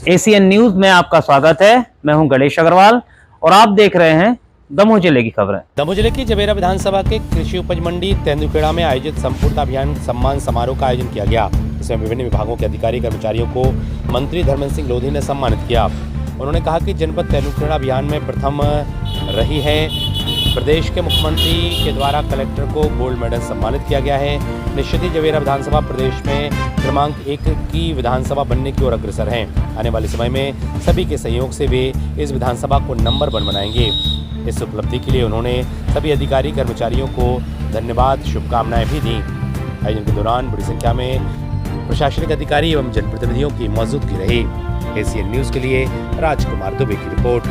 ACN news में आपका स्वागत है। मैं हूं गणेश अग्रवाल और आप देख रहे हैं दमोह जिले की खबरें। दमोह जिले की जवेरा विधानसभा के कृषि उपज मंडी तेंदुखेड़ा में आयोजित संपूर्णता अभियान सम्मान समारोह का आयोजन किया गया। इसमें विभिन्न विभागों के अधिकारी कर्मचारियों को मंत्री धर्मेंद्र सिंह लोधी ने सम्मानित किया। उन्होंने कहा कि जनपद तेंदुखेड़ा अभियान में प्रथम रही है। प्रदेश के मुख्यमंत्री के द्वारा कलेक्टर को गोल्ड मेडल सम्मानित किया गया है। निश्चित ही जवेरा विधानसभा प्रदेश में क्रमांक 1 की विधानसभा बनने की ओर अग्रसर है। आने वाले समय में सभी के सहयोग से वे इस विधानसभा को नंबर 1 बनाएंगे। इस उपलब्धि के लिए उन्होंने सभी अधिकारी कर्मचारियों को धन्यवाद शुभकामनाएं भी दी। आयोजन के दौरान बड़ी संख्या में प्रशासनिक अधिकारी एवं जनप्रतिनिधियों की मौजूदगी रही। एसीएन न्यूज के लिए राजकुमार दुबे की रिपोर्ट।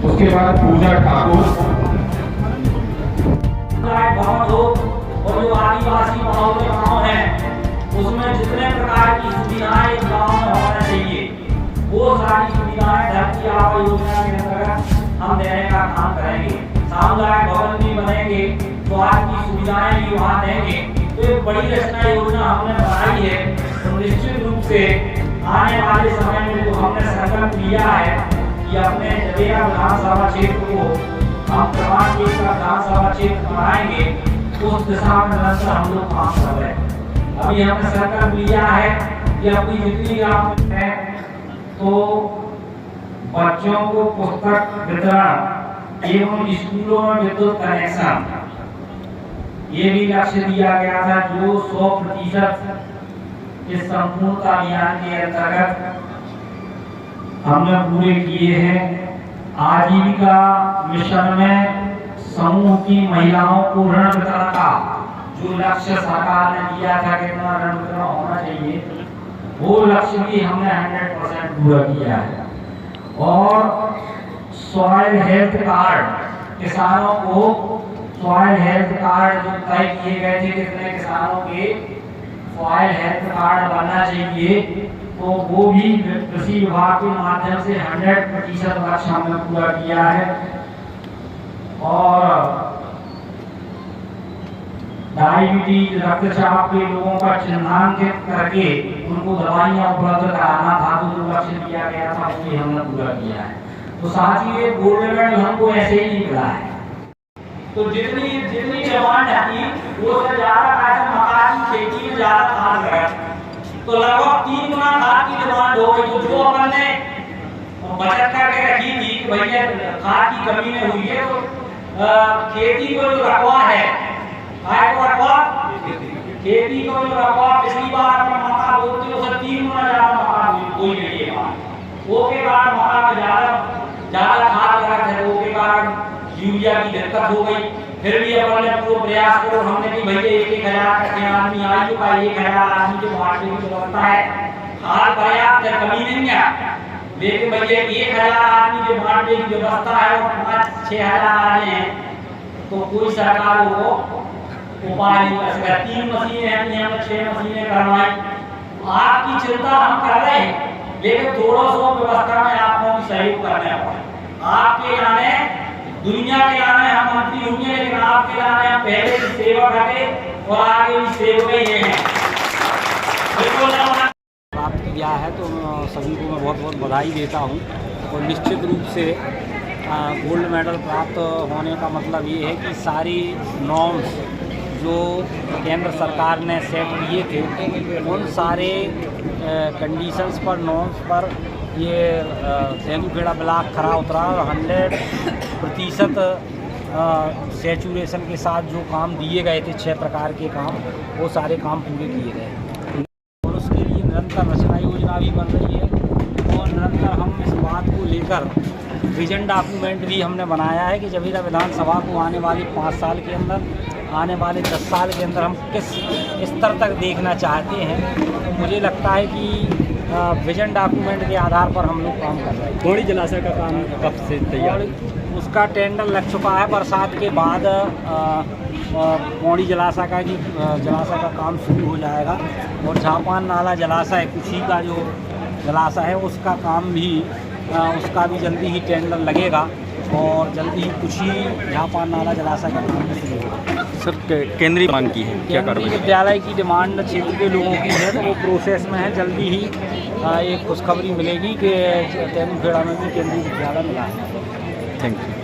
उसके बाद पूजा ठाकुर और जो आदिवासी माहौल के गाँव है उसमें जितने प्रकार की सुविधाएं इस गाँव में होना चाहिए वो सारी सुविधाएं धरती आबा योजना के अंतर्गत हम देने का काम करेंगे। सामुदायिक भवन भी बनेंगे, स्वास्थ्य की सुविधाएं भी वहाँ देंगे। तो एक बड़ी रचना योजना हमने बनाई है। तो निश्चित रूप से आने वाले समय में जो हमने संकल्प लिया है कि अपने जवेरा विधानसभा क्षेत्र को हम क्रमांक 1 का विधानसभा क्षेत्र बनाएंगे, उस दिशा में निरंतर हम लोग काम कर रहे हैं। अभी हमने संकल्प लिया है कि अपनी जितनी ग्राम है तो बच्चों को पुस्तक वितरण एवं स्कूलों में विद्युत कनेक्शन, ये भी लक्ष्य दिया गया था जो 100% इस संपूर्णता अभियान के अंतर्गत हमने पूरे किए हैं। आजीविका मिशन में समूह की महिलाओं को ऋण वितरण का जो लक्ष्य सरकार ने दिया था कितना ऋण वितरण होना चाहिए, वो लक्ष्य भी हमने 100% पूरा किया है। और सॉइल हेल्थ कार्ड, किसानों को सॉइल हेल्थ कार्ड जो तय किए गए थे कितने किसानों के सॉइल हेल्थ कार्ड बनना चाहिए, तो वो भी कृषि विभाग के माध्यम से 100% लक्ष्य हमने पूरा किया है। और डायबिटीज रक्तचाप के लोगों का चिन्हांकित करके उनको दवाइयां उपलब्ध कराना था, तो जो लक्ष्य दिया गया था वो भी हमने पूरा किया है। तो साथ ही गोल्ड मेडल हमको ऐसे ही नहीं मिला है। तो जितनी डिमांड थी वो से ज्यादा ऐसा मकान की खेती में ज्यादा खाद लगा, तो लगभग 3 गुना खाद की डिमांड हो गई। तो जो अपन ने बचत करके रखी थी कि भैया खाद की कमी में हुई है, तो खेती को जो रखवा है खेती को जो रखवा पिछली बार अपना मक्का बोलते हो 3 गुना ज्यादा मक्का बोई गई है। वो के कारण मक्का में ज्यादा खाद लगा है, वो के कारण यूरिया की दिक्कत हो गई। फिर भी अपन ने पूरा प्रयास करो, हमने भी भैया 1,000 का आदमी आयु का 1,000 आदमी जो बांटने की व्यवस्था है, खाद पर्याप्त है, कमी नहीं है। लेकिन भैया 1,000 आदमी जो बांटने की व्यवस्था है वो 5-6 हजार आ रहे हैं, तो कोई सरकार को उपाय नहीं कर सका। 3 मशीनें हैं, हमने 6 मशीनें करवाई। आपकी चिंता हम कर रहे हैं, लेकिन थोड़ा सा व्यवस्था में आपको भी सहयोग करना पड़ेगा। आपके लाने दुनिया के लाने हम मंत्री होंगे, लेकिन आपके लाने हम पहले की सेवा करें और आगे भी सेवक ही हैं। प्राप्त किया है तो सभी को मैं बहुत बहुत बधाई देता हूँ। और निश्चित रूप से गोल्ड मेडल प्राप्त होने का मतलब ये है कि सारी नॉर्म्स जो केंद्र सरकार ने सेट किए थे उन सारे कंडीशंस पर नॉर्म्स पर ये तेंदुखेड़ा ब्लॉक खरा उतरा और 100% सैचुरेशन के साथ जो काम दिए गए थे 6 प्रकार के काम, वो सारे काम पूरे किए गए। और उसके लिए निरंतर रचना योजना भी बन रही है और निरंतर हम इस बात को लेकर विजन डॉक्यूमेंट भी हमने बनाया है कि जवेरा विधानसभा को आने वाले 5 साल के अंदर, आने वाले 10 साल के अंदर हम किस स्तर तक देखना चाहते हैं। तो मुझे लगता है कि विजन डॉक्यूमेंट के आधार पर हम लोग काम कर रहे हैं। पौड़ी जलाशय का काम कब से तैयार? उसका टेंडर लग चुका है। बरसात के बाद पौड़ी जलाशय का काम शुरू हो जाएगा। और झापान नाला जलाशय कुशी का जो जलाशय है उसका काम भी उसका भी जल्दी ही टेंडर लगेगा और जल्दी ही कुछ ही यहाँ पर नाला जलाशय का काम भी शुरू होगा। सर केंद्रीय मांग की है क्या केंद्रीय कार्रवाई? विद्यालय की डिमांड क्षेत्र के लोगों की है, तो वो प्रोसेस में है। जल्दी ही एक खुशखबरी मिलेगी कि तेंदुखेड़ा में भी केंद्रीय विद्यालय मिला है। Thank you.